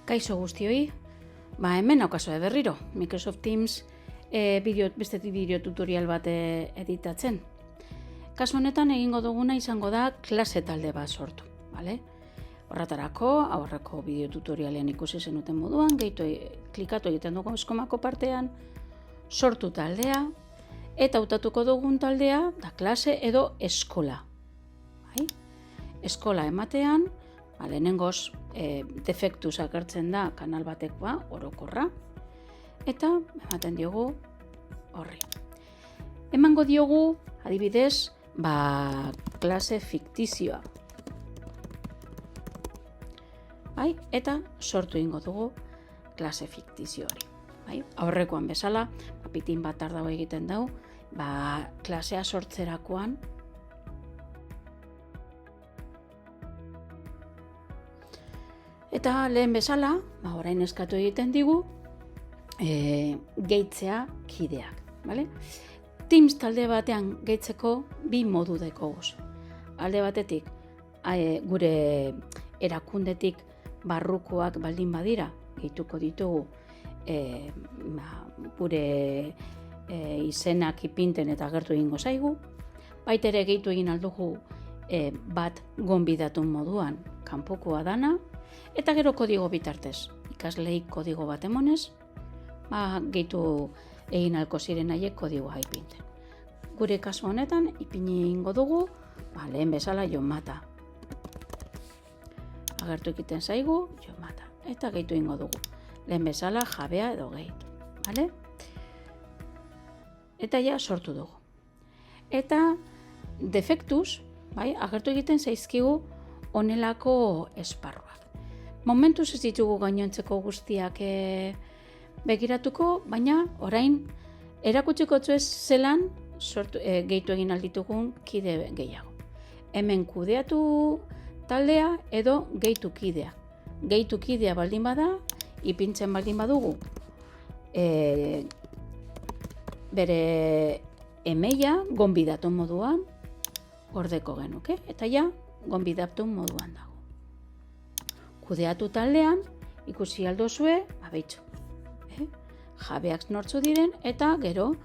Kaixo guztioi, hemen naukazue berriro, Microsoft Teams bestetik bideo tutorial bat editatzen. Kasu honetan egingo duguna izango da klase talde bat sortu, bale? Horretarako, aurreko bideo tutorialean ikusi zenuten moduan, klikatu egiten dugu eskomako partean, sortu taldea, eta hautatuko dugun taldea da klase edo eskola. Bai? Eskola ematean, lehenengoz defektuz agertzen da kanal batekoa, orokorra, eta ematen diogu horri. Emango diogu, adibidez, klase fiktizioa. Bai? Eta sortu ingo dugu klase fiktizioari. Bai? Aurrekoan bezala, pitin bat tardago egiten dugu, klasea sortzerakoan eta lehen bezala, orain eskatu egiten digu, gehitzea kideak. Vale? Teams talde batean gehitzeko bi modu dekoguz. Alde batetik, gure erakundetik barrukoak baldin badira, gehituko ditugu gure izenak ipinten eta agertu egingo zaigu. Baita ere gehitu egin aldugu bat gonbidatun moduan kanpokoa dana, eta gero kodigo bitartez, ikaslei kodigo bat emonez, gehitu egin alko ziren haiek kodigoa ipinten. Gure kasu honetan, ipini ingo dugu, lehen bezala Jomata. Agertu egiten zaigu, Jomata. Eta gehitu ingo dugu. Lehen bezala jabea edo gehitu. Vale? Eta ja sortu dugu. Eta defektuz, agertu egiten zaizkigu honelako esparruak. Momentuz ez ditugu gainontzeko guztiak begiratuko, baina orain erakutsiko zuez zelan gehitu egin alditugun kide gehiago. Hemen kudeatu taldea edo gehitu kidea. Gehitu kidea baldin bada, ipintzen baldin badugu, bere emaila gonbidatu moduan gordeko genuke, eta ja gonbidatu moduan dago. Kudeatu taldean, ikusi aldozue, behitxo, jabeak nortzu diren, eta gero,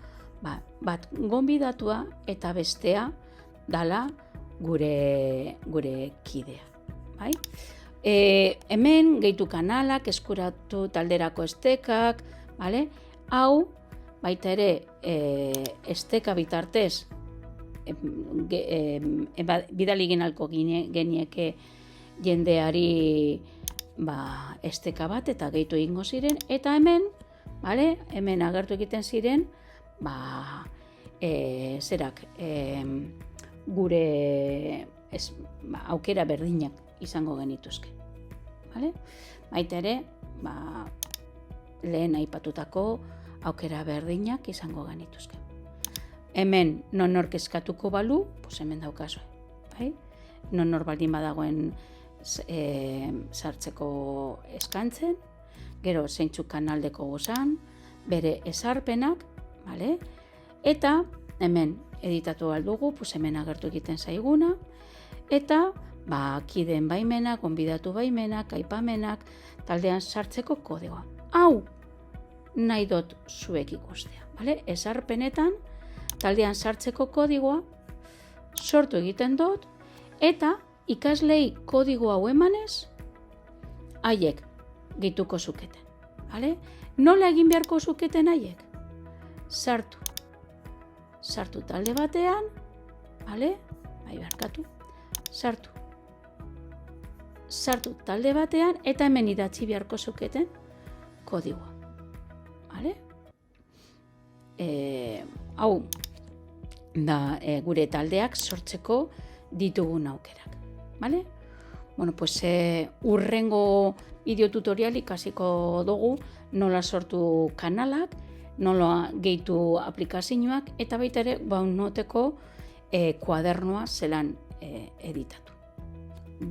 bat gonbidatua eta bestea dala gure kidea. Bai? Hemen gehitu kanalak, eskuratu talderako estekak, bale? Hau, baita ere, esteka bitartez, bidali ginalko genieke jendeari esteka bat eta gehitu egingo ziren, eta hemen, hemen agertu egiten ziren, gure aukera berdinak izango genituzke. Baita ere, lehen aipatutako aukera berdinak izango genituzke. Hemen nonork eskatuko balu, hemen daukazue. Nonor baldin badagoen sartzeko eskantzen, gero zeintzuk kanaldeko gozan, bere esarpenak, eta hemen editatu aldugu, hemen agertu egiten zaiguna, eta kideen baimenak, gonbidatu baimenak, aipamenak, taldean sartzeko kodigoa. Hau nahi dut zuek ikustea. Esarpenetan, taldean sartzeko kodigoa sortu egiten dut, eta ikaslei kodigo hau emanez, haiek gehituko zuketen. Nola egin beharko zuketen haiek? Sartu. Sartu talde batean, sartu. Sartu talde batean, eta hemen idatzi beharko zuketen kodigoa. Hau da gure taldeak sortzeko ditugun aukerak. Urrengo bideo tutorial ikasiko dugu nola sortu kanalak, nola gehitu aplikazioak, eta baita ere noteko kuadernoa zelan editatu.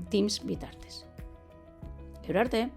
Teams bitartez. Gero arte!